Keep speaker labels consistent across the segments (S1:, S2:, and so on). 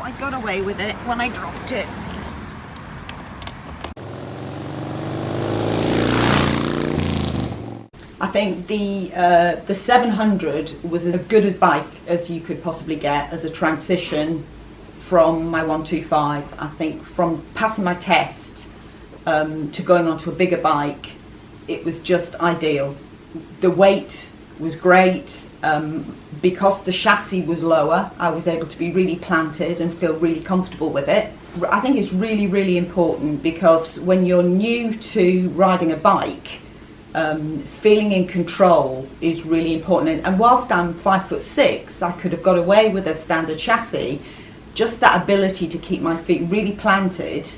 S1: I got away with it when I dropped it. Yes. I think the 700 was as good a bike as you could possibly get as a transition from my 125. I think from passing my test to going onto a bigger bike, it was just ideal. The weight was great. Because the chassis was lower, I was able to be really planted and feel really comfortable with it. I think it's really, really important because when you're new to riding a bike, feeling in control is really important. And whilst I'm 5'6", I could have got away with a standard chassis. Just that ability to keep my feet really planted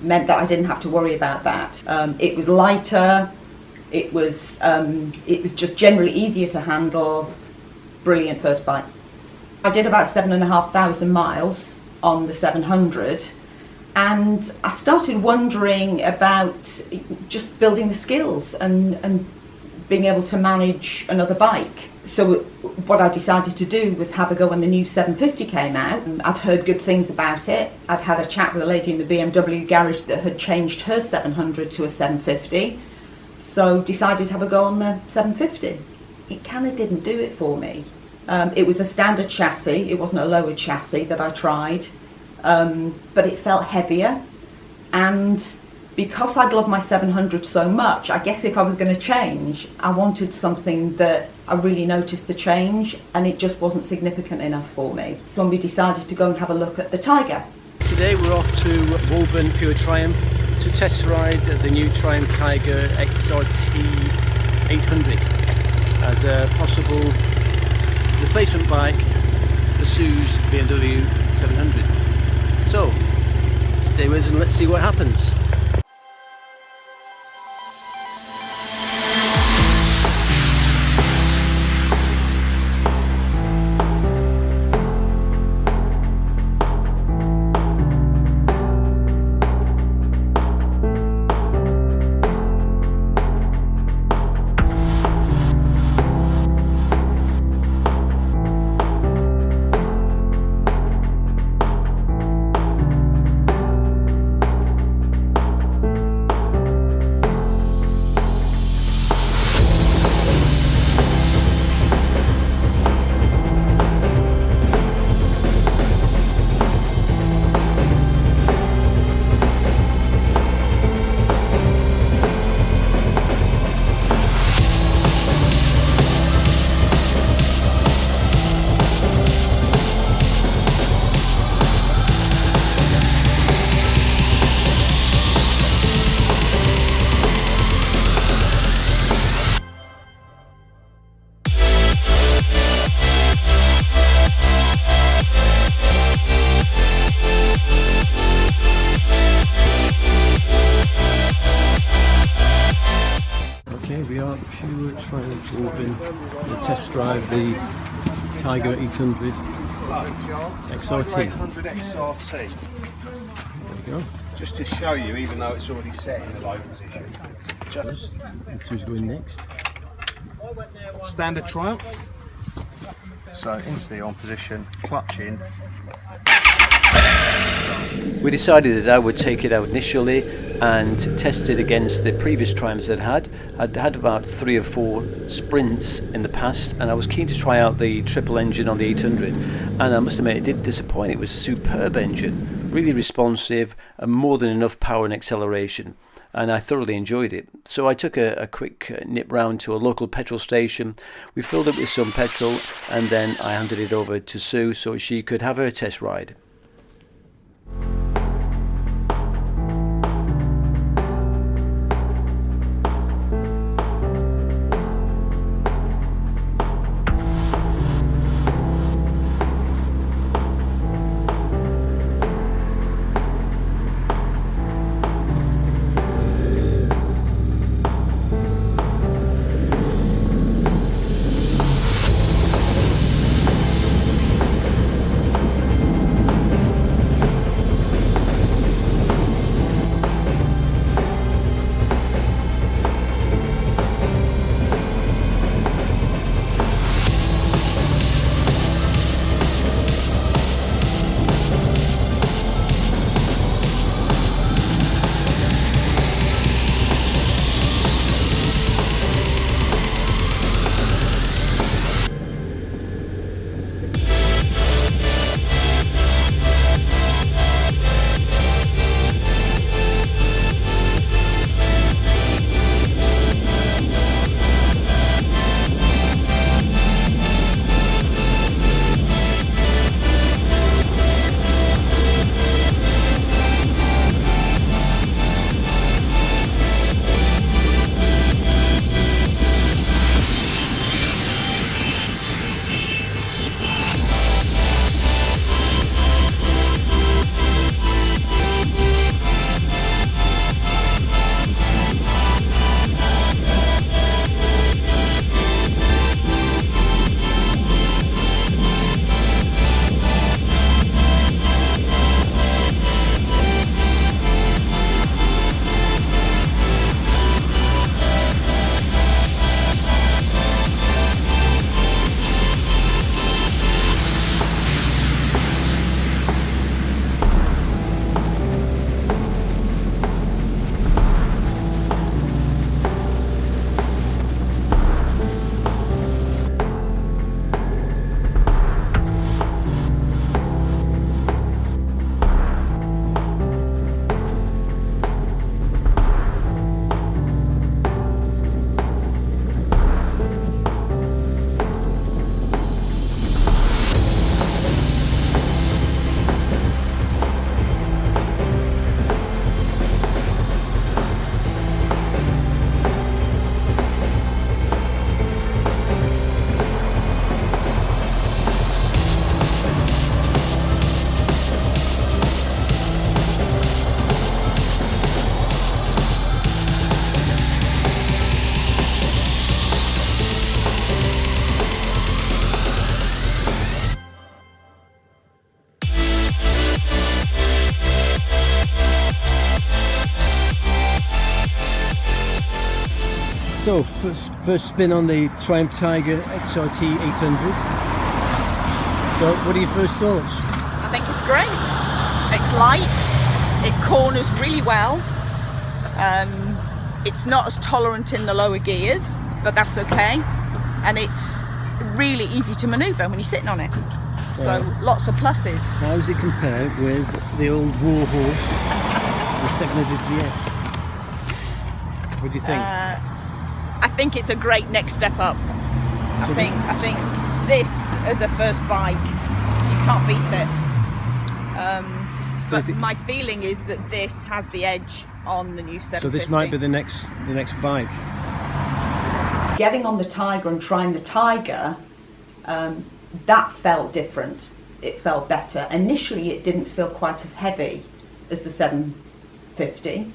S1: meant that I didn't have to worry about that. It was lighter. It was just generally easier to handle. Brilliant first bike. I did about 7,500 miles on the 700, and I started wondering about just building the skills and being able to manage another bike. So what I decided to do was have a go when the new 750 came out. I'd heard good things about it. I'd had a chat with a lady in the BMW garage that had changed her 700 to a 750. So decided to have a go on the 750. It kind of didn't do it for me. It was a standard chassis, it wasn't a lowered chassis that I tried, but it felt heavier, and because I'd loved my 700 so much, I guess if I was going to change, I wanted something that I really noticed the change, and it just wasn't significant enough for me. When we decided to go and have a look at the Tiger.
S2: Today we're off to Woburn Pure Triumph to test ride the new Triumph Tiger XRT 800 as a possible replacement bike for Sue's BMW 700. So stay with us and let's see what happens. Okay, we are Pure Triumph Woburn to test drive the Tiger 800 XRT.
S3: 800 XRT.
S2: There we go.
S3: Just to show you, even though it's already set in the low position.
S2: First, let's see who's going next.
S3: Standard Triumph. So instantly on position, clutch in.
S2: We decided that I would take it out initially and test it against the previous Triumphs I'd had. I'd had about 3 or 4 sprints in the past, and I was keen to try out the triple engine on the 800, and I must admit it did disappoint. It was a superb engine, really responsive, and more than enough power and acceleration, and I thoroughly enjoyed it. So I took a quick nip round to a local petrol station. We filled it with some petrol, and then I handed it over to Sue so she could have her test ride. So, first spin on the Triumph Tiger XRT 800. So, what are your first thoughts?
S1: I think it's great. It's light, it corners really well. It's not as tolerant in the lower gears, but that's okay. And it's really easy to manoeuvre when you're sitting on it. So lots of pluses.
S2: How does it compare with the old warhorse, the 700 GS? What do you think?
S1: I think it's a great next step up. I think this as a first bike, you can't beat it. But my feeling is that this has the edge on the new 750.
S2: So this might be the next bike.
S1: Getting on the Tiger and trying the Tiger, that felt different. It felt better. Initially, it didn't feel quite as heavy as the 750.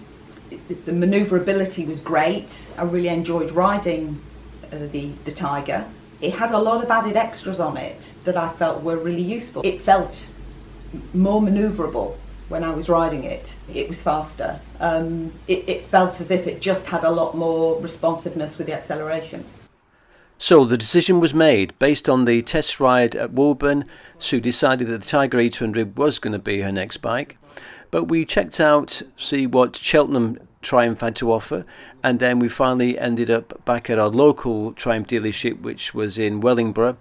S1: The manoeuvrability was great. I really enjoyed riding the Tiger. It had a lot of added extras on it that I felt were really useful. It felt more manoeuvrable when I was riding it. It was faster. It felt as if it just had a lot more responsiveness with the acceleration.
S2: So the decision was made based on the test ride at Woburn. Sue decided that the Tiger 800 was going to be her next bike. But we checked out, see what Cheltenham Triumph had to offer, and then we finally ended up back at our local Triumph dealership, which was in Wellingborough,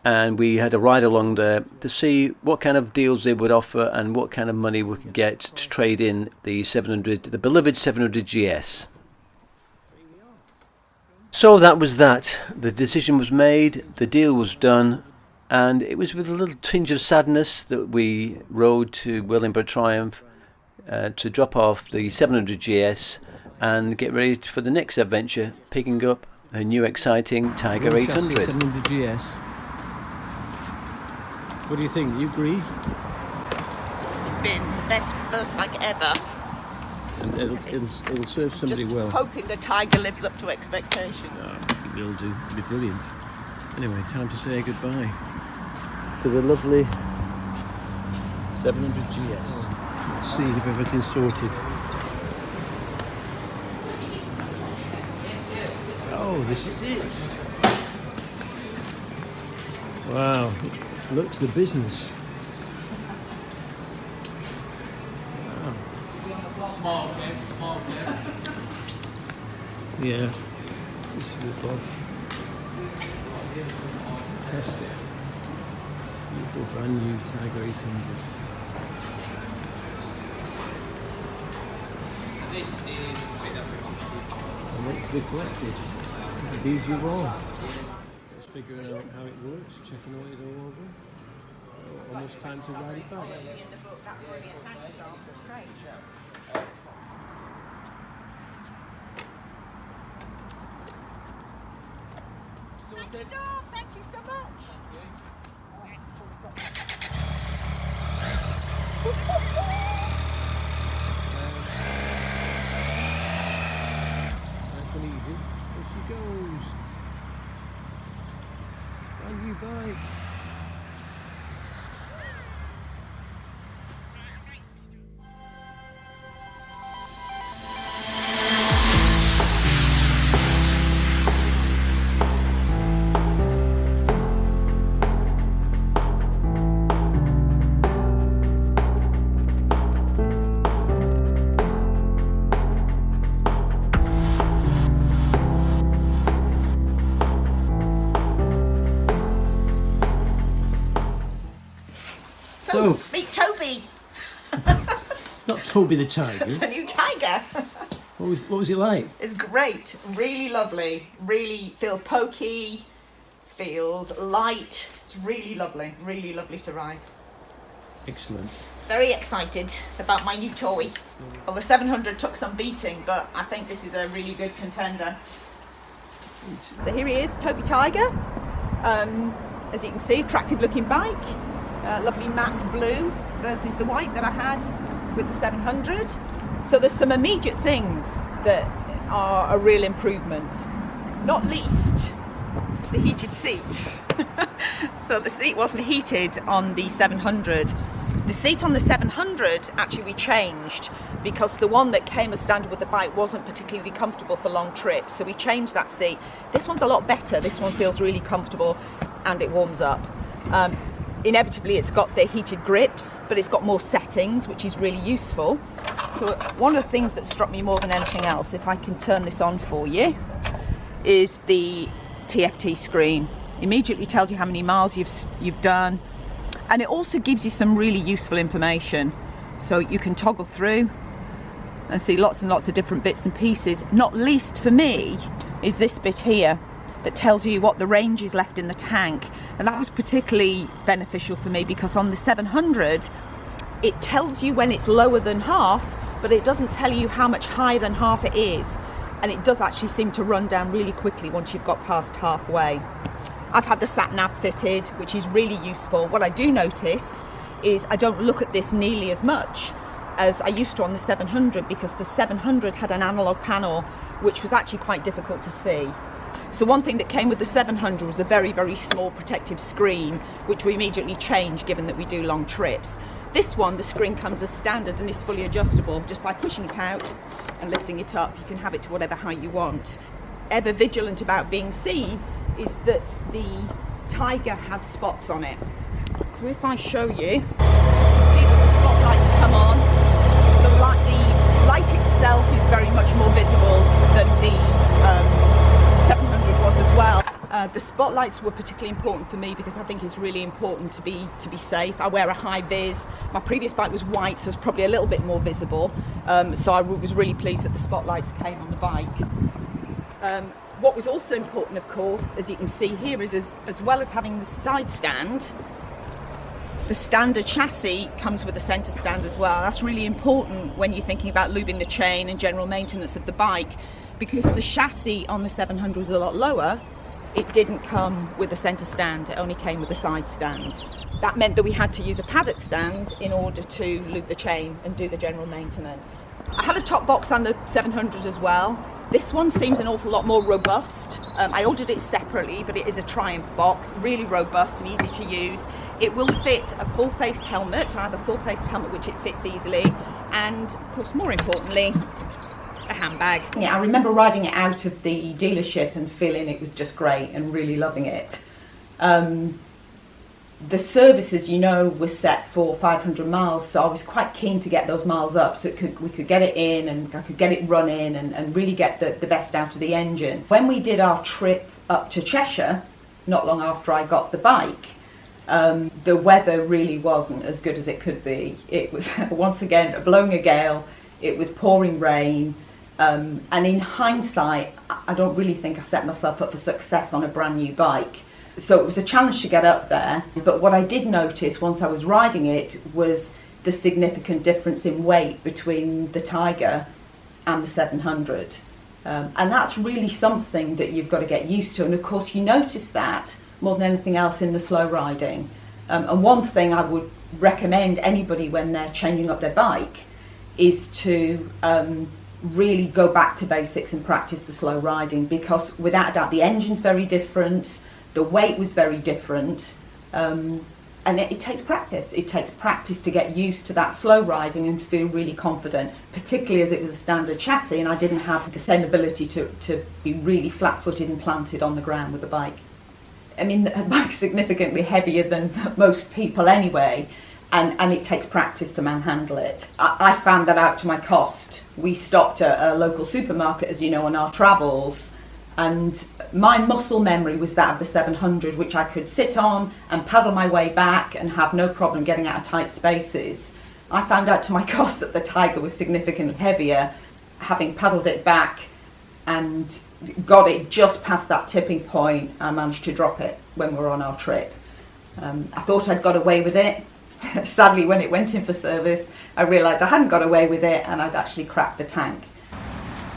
S2: and we had a ride along there to see what kind of deals they would offer and what kind of money we could get to trade in the 700, the beloved 700 GS. So that was that. The decision was made, the deal was done, and it was with a little tinge of sadness that we rode to Wellingborough Triumph to drop off the 700 GS and get ready for the next adventure, picking up a new exciting Tiger 800. 700 GS. What do you think? You agree?
S1: It's been the best first bike ever.
S2: And it'll serve somebody
S1: just
S2: well.
S1: Hoping the Tiger lives up to expectation.
S2: Oh, it will do. It'll be brilliant. Anyway, time to say goodbye to the lovely 700 GS. Let's see if everything's sorted. Oh, this is it. Wow, looks the business.
S3: Small game.
S2: Yeah, this is good, Bob. Fantastic. Beautiful brand new Tiger 800.
S3: So this is a bit of a
S2: And let's be collected. These you all. Just figuring out how it works, checking all it all over. So almost time to ride it back.
S1: In the book, that brilliant hand stamp, that's great. Thank you, Dom. Thank you so much.
S2: Nice and easy. There she goes. Brand new bike.
S1: So, meet Toby,
S2: Not Toby the Tiger.
S1: the new Tiger.
S2: What was it like?
S1: It's great, really lovely, really feels pokey, feels light. It's really lovely to ride.
S2: Excellent.
S1: Very excited about my new toy. Well, the 700 took some beating, but I think this is a really good contender. So here he is, Toby Tiger. As you can see, attractive looking bike. Lovely matte blue versus the white that I had with the 700. So there's some immediate things that are a real improvement. Not least the heated seat. So the seat wasn't heated on the 700. The seat on the 700 actually we changed because the one that came as standard with the bike wasn't particularly comfortable for long trips, so we changed that seat. This one's a lot better. This one feels really comfortable and it warms up. Inevitably it's got the heated grips, but it's got more settings, which is really useful. So one of the things that struck me more than anything else, if I can turn this on for you, is the TFT screen. Immediately tells you how many miles you've done, and it also gives you some really useful information. So you can toggle through and see lots and lots of different bits and pieces. Not least for me is this bit here that tells you what the range is left in the tank, and that was particularly beneficial for me because on the 700 it tells you when it's lower than half, but it doesn't tell you how much higher than half it is, and it does actually seem to run down really quickly once you've got past halfway. I've had the sat nav fitted, which is really useful. What I do notice is I don't look at this nearly as much as I used to on the 700, because the 700 had an analog panel which was actually quite difficult to see. So one thing that came with the 700 was a very, very small protective screen, which we immediately changed given that we do long trips. This one, the screen comes as standard and is fully adjustable. Just by pushing it out and lifting it up, you can have it to whatever height you want. Ever vigilant about being seen is that the Tiger has spots on it. So if I show you, see that the spotlights come on. The light itself is very much more visible than the 700 was as well. The spotlights were particularly important for me because I think it's really important to be safe. I wear a high vis. My previous bike was white, so it's probably a little bit more visible. So I was really pleased that the spotlights came on the bike. What was also important, of course, as you can see here, is as well as having the side stand, the standard chassis comes with a centre stand as well. That's really important when you're thinking about lubing the chain and general maintenance of the bike, because the chassis on the 700 was a lot lower. It didn't come with a centre stand, it only came with a side stand. That meant that we had to use a paddock stand in order to lube the chain and do the general maintenance. I had a top box on the 700 as well. This one seems an awful lot more robust. I ordered it separately, but it is a Triumph box, really robust and easy to use. It will fit a full-faced helmet. I have a full-faced helmet which it fits easily, and of course, more importantly, a handbag. Yeah, I remember riding it out of the dealership and feeling it was just great and really loving it. The services, you know, was set for 500 miles, so I was quite keen to get those miles up so we could get it in and I could get it running and really get the best out of the engine. When we did our trip up to Cheshire, not long after I got the bike, the weather really wasn't as good as it could be. It was once again blowing a gale, it was pouring rain, and in hindsight I don't really think I set myself up for success on a brand new bike. So it was a challenge to get up there, but what I did notice once I was riding it was the significant difference in weight between the Tiger and the 700. And that's really something that you've got to get used to, and of course you notice that more than anything else in the slow riding. And one thing I would recommend anybody when they're changing up their bike is to really go back to basics and practice the slow riding, because without a doubt the engine's very different, the weight was very different, and it takes practice. It takes practice to get used to that slow riding and feel really confident, particularly as it was a standard chassis and I didn't have the same ability to be really flat-footed and planted on the ground with the bike. I mean, the bike's significantly heavier than most people anyway, and it takes practice to manhandle it. I found that out to my cost. We stopped at a local supermarket, as you know, on our travels, and my muscle memory was that of the 700, which I could sit on and paddle my way back and have no problem getting out of tight spaces. I found out to my cost that the Tiger was significantly heavier, having paddled it back and got it just past that tipping point. I managed to drop it when we were on our trip. I thought I'd got away with it. Sadly, when it went in for service, I realised I hadn't got away with it and I'd actually cracked the tank.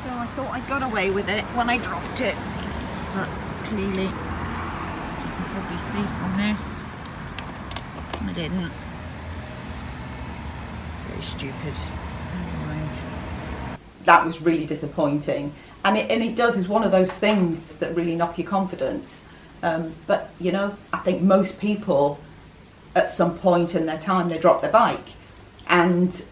S1: So I thought I got away with it when I dropped it, but clearly, as you can probably see from this, I didn't. Very stupid. Never mind. That was really disappointing, and it does is one of those things that really knock your confidence. But you know, I think most people at some point in their time they drop their bike, and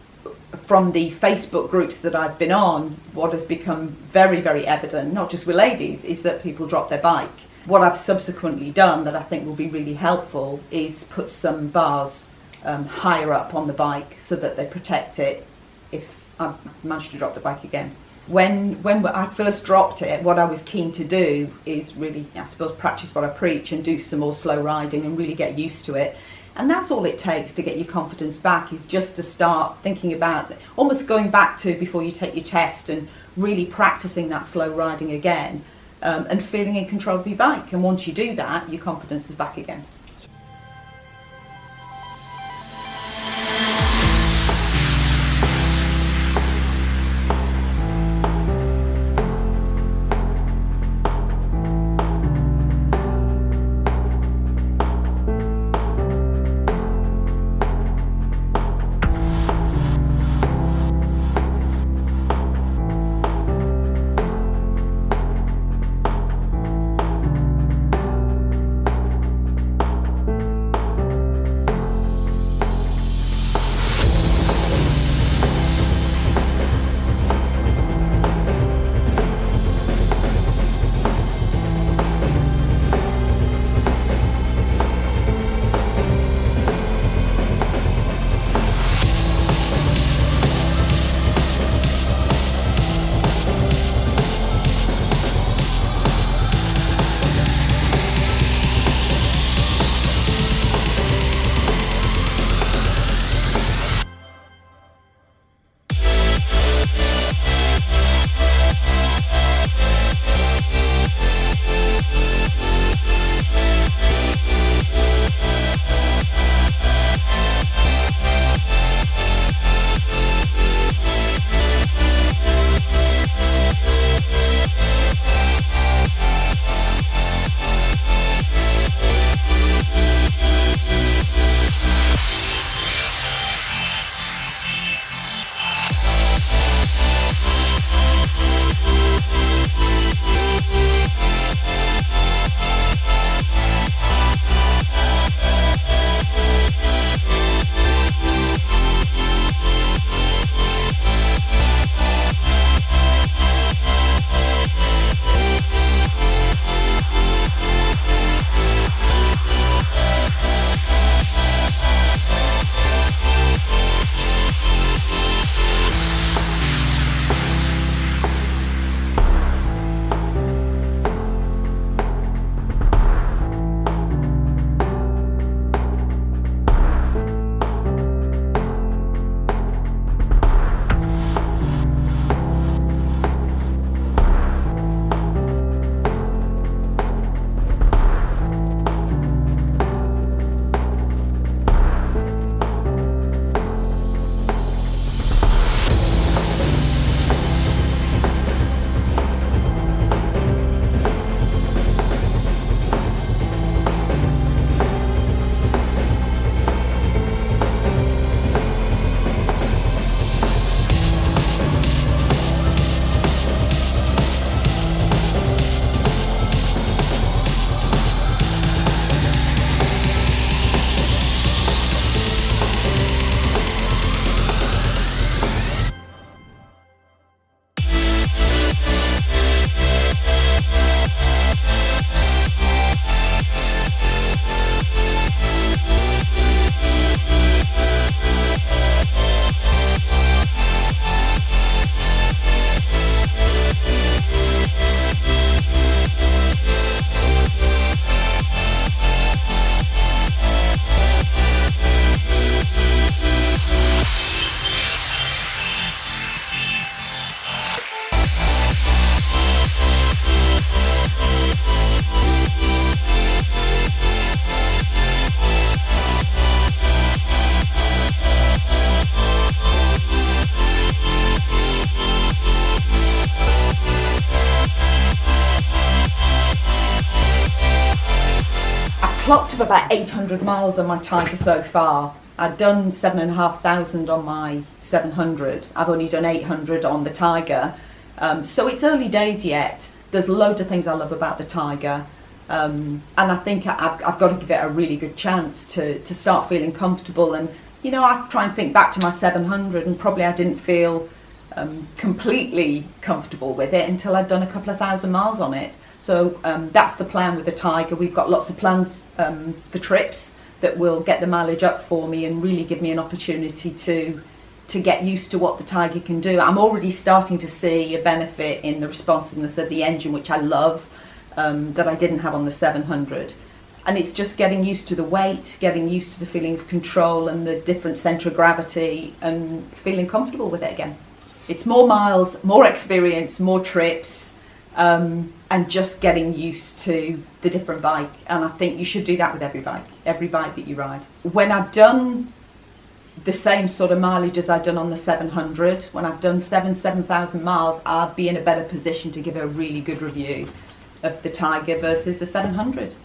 S1: from the Facebook groups that I've been on, what has become very, very evident, not just with ladies, is that people drop their bike. What I've subsequently done that I think will be really helpful is put some bars higher up on the bike so that they protect it if I manage to drop the bike again. When I first dropped it, what I was keen to do is really, I suppose, practice what I preach and do some more slow riding and really get used to it. And that's all it takes to get your confidence back, is just to start thinking about, almost going back to before you take your test and really practicing that slow riding again, and feeling in control of your bike. And once you do that, your confidence is back again. clocked up about 800 miles on my Tiger so far. I've done 7,500 on my 700. I've only done 800 on the Tiger. So it's early days yet. There's loads of things I love about the Tiger. And I think I've got to give it a really good chance to start feeling comfortable and You know, I try and think back to my 700, and probably I didn't feel completely comfortable with it until I'd done a couple of thousand miles on it. So that's the plan with the Tiger. We've got lots of plans for trips that will get the mileage up for me and really give me an opportunity to get used to what the Tiger can do. I'm already starting to see a benefit in the responsiveness of the engine, which I love, that I didn't have on the 700. And it's just getting used to the weight, getting used to the feeling of control and the different centre of gravity, and feeling comfortable with it again. It's more miles, more experience, more trips, and just getting used to the different bike. And I think you should do that with every bike that you ride. When I've done the same sort of mileage as I've done on the 700, when I've done 7,000 miles, I'll be in a better position to give a really good review of the Tiger versus the 700.